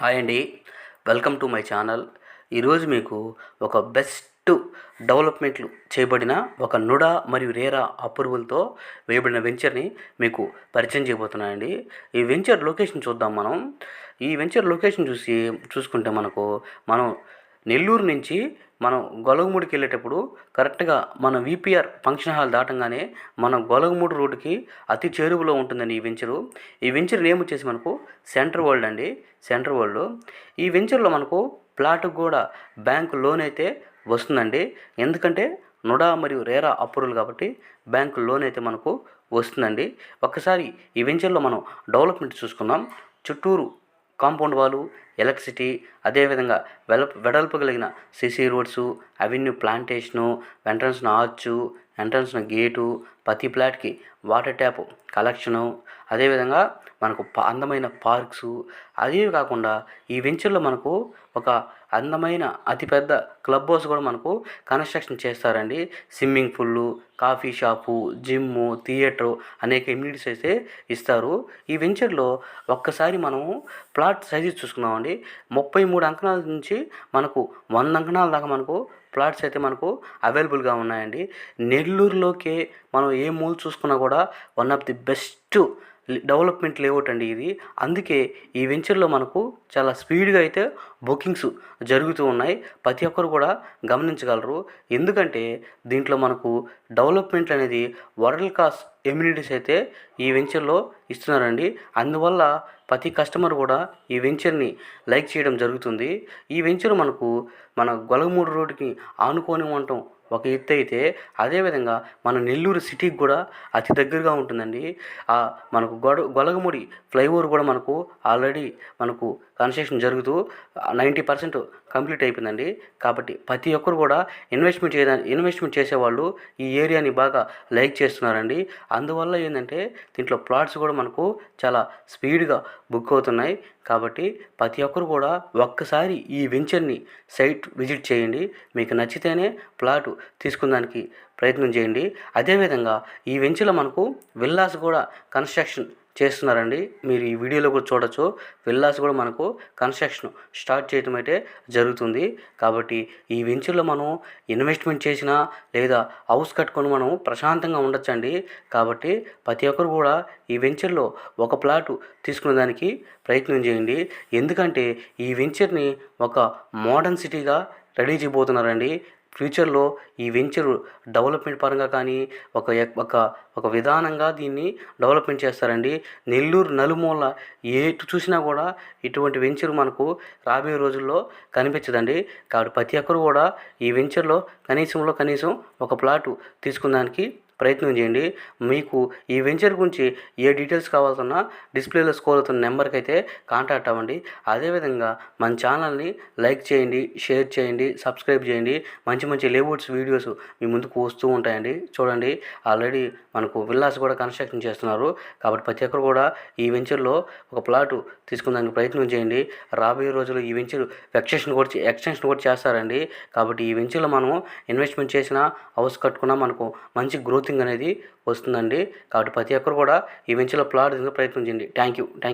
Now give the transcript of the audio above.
Hi అండి. Welcome to my channel. ఈరోజు మీకు ఒక బెస్ట్ డెవలప్మెంట్లు చేయబడిన ఒక నుడా మరియు రేరా అప్రూవల్తో వేయబడిన వెంచర్ని మీకు పరిచయం చేయబోతున్నానండి. ఈ వెంచర్ లొకేషన్ చూద్దాం మనం. ఈ వెంచర్ లొకేషన్ చూసుకుంటే మనం నెల్లూరు నుంచి మనం గొలగమూడికి వెళ్ళేటప్పుడు కరెక్ట్గా మన విపిఆర్ ఫంక్షన్ హాల్ దాటంగానే మన గొలగమూడి రోడ్డుకి అతి చేరువలో ఉంటుందండి ఈ వెంచరు. ఈ వెంచర్ నేమ్ వచ్చేసి మనకు సెంటర్ వరల్డ్ అండి. Centre world. ఈ వెంచర్లో మనకు ప్లాట్కి కూడా బ్యాంకు లోన్ అయితే వస్తుందండి. ఎందుకంటే నుడా మరియు రేరా అప్రూవల్ కాబట్టి బ్యాంకు లోన్ అయితే మనకు వస్తుందండి. ఒక్కసారి ఈ వెంచర్లో మనం డెవలప్మెంట్ చూసుకుందాం. చుట్టూరు కాంపౌండ్ వాలు, ఎలక్ట్రిసిటీ, అదేవిధంగా వెడల్పు కలిగిన సిసి రోడ్సు, అవెన్యూ ప్లాంటేషను, ఎంట్రన్స్న ఆర్చు, ఎంట్రన్స్న గేటు, ప్రతి ఫ్లాట్కి వాటర్ ట్యాప్ కలెక్షను, అదేవిధంగా మనకు అందమైన పార్క్సు. అదే కాకుండా ఈ వెంచర్లో మనకు ఒక అందమైన అతిపెద్ద క్లబ్ హౌస్ కూడా మనకు కన్స్ట్రక్షన్ చేస్తారండి. Swimming pool, coffee shop, gym, theatre అనేక ఎమ్యూనిటీస్ అయితే ఇస్తారు. ఈ వెంచర్లో ఒక్కసారి మనము ప్లాట్ సైజు చూసుకున్నామండి. 33 అంకణాల నుంచి మనకు 100 అంకణాల దాకా మనకు ప్లాట్స్ అయితే మనకు అవైలబుల్గా ఉన్నాయండి. నెల్లూరులోకే మనం ఏ మూల చూసుకున్నా కూడా one of the best development layout అండి ఇది. అందుకే ఈ వెంచర్లో మనకు చాలా స్పీడ్గా అయితే బుకింగ్స్ జరుగుతూ ఉన్నాయి. ప్రతి ఒక్కరు కూడా గమనించగలరు. ఎందుకంటే దీంట్లో మనకు డెవలప్మెంట్ అనేది వరల్డ్ క్లాస్ ఎమ్యూనిటీస్ అయితే ఈ వెంచర్లో ఇస్తున్నారండి. అందువల్ల ప్రతి కస్టమర్ కూడా ఈ వెంచర్ని లైక్ చేయడం జరుగుతుంది. ఈ వెంచర్ మన గొలగమూడి రోడ్డుకి ఆనుకొని ఉండటం ఒక ఎత్తు అయితే, అదేవిధంగా మన నెల్లూరు సిటీకి కూడా అతి దగ్గరగా ఉంటుందండి. మనకు గొలగమూడి ఫ్లైఓవర్ కూడా మనకు ఆల్రెడీ కన్స్ట్రక్షన్ జరుగుతూ 90% కంప్లీట్ అయిపోయిందండి. కాబట్టి ప్రతి ఒక్కరు కూడా ఇన్వెస్ట్మెంట్ చేసేవాళ్ళు ఈ ఏరియాని బాగా లైక్ చేస్తున్నారండి. అందువల్ల ఏంటంటే దీంట్లో ప్లాట్స్ కూడా మనకు చాలా స్పీడ్గా బుక్ అవుతున్నాయి. కాబట్టి ప్రతి ఒక్కరు కూడా ఒక్కసారి ఈ వెంచర్ని సైట్ విజిట్ చేయండి. మీకు నచ్చితేనే ప్లాటు తీసుకునేదానికి ప్రయత్నం చేయండి. అదేవిధంగా ఈ వెంచర్లో మనకు విల్లాస్ కూడా కన్స్ట్రక్షన్ చేస్తున్నారండి. మీరు ఈ వీడియోలో కూడా చూడొచ్చు. విల్లాస్ కూడా మనకు కన్స్ట్రక్షన్ స్టార్ట్ చేయడం అయితే జరుగుతుంది. కాబట్టి ఈ వెంచర్లో మనం ఇన్వెస్ట్మెంట్ చేసినా లేదా హౌస్ కట్టుకొని మనం ప్రశాంతంగా ఉండొచ్చండి. కాబట్టి ప్రతి ఒక్కరు కూడా ఈ వెంచర్లో ఒక ప్లాటు తీసుకునే దానికి ప్రయత్నం చేయండి. ఎందుకంటే ఈ వెంచర్ని ఒక మోడర్న్ సిటీగా రెడీ చేయబోతున్నారండి. ఫ్యూచర్లో ఈ వెంచరు డెవలప్మెంట్ పరంగా కానీ ఒక విధానంగా దీన్ని డెవలప్మెంట్ చేస్తారండి. నెల్లూరు నలుమూల ఏటు చూసినా కూడా ఇటువంటి వెంచరు మనకు రాబోయే రోజుల్లో కనిపించదండి. కాబట్టి ప్రతి ఒక్కరు కూడా ఈ వెంచర్లో కనీసం ఒక ప్లాటు తీసుకునేదానికి ప్రయత్నం చేయండి. మీకు ఈ వెంచర్ గురించి ఏ డీటెయిల్స్ కావాలన్నా డిస్ప్లేలో స్క్రోల్ అవుతున్న నెంబర్కి అయితే కాంటాక్ట్ అవ్వండి. అదేవిధంగా మన ఛానల్ని లైక్ చేయండి, షేర్ చేయండి, సబ్స్క్రైబ్ చేయండి. మంచి లేఅవుట్స్ వీడియోస్ మీ ముందుకు వస్తూ ఉంటాయండి. చూడండి, ఆల్రెడీ మనకు విల్లాస్ కూడా కన్స్ట్రక్షన్ చేస్తున్నారు. కాబట్టి ప్రతి ఒక్కరు కూడా ఈ వెంచర్లో ఒక ప్లాటు తీసుకునేందుకు ప్రయత్నం చేయండి. రాబోయే రోజుల్లో ఈ వెంచర్ ఎక్స్టెన్షన్ కూడా చేస్తారండి. కాబట్టి ఈ వెంచర్లో మనము ఇన్వెస్ట్మెంట్ చేసినా హౌస్ కట్టుకున్నా మనకు మంచి గ్రోతింగ్ అనేది వస్తుందండి. కాబట్టి ప్రతి ఒక్కరు కూడా ఈ వెంచర్లో ప్లాట్ ప్రయత్నం చేయండి. Thank you.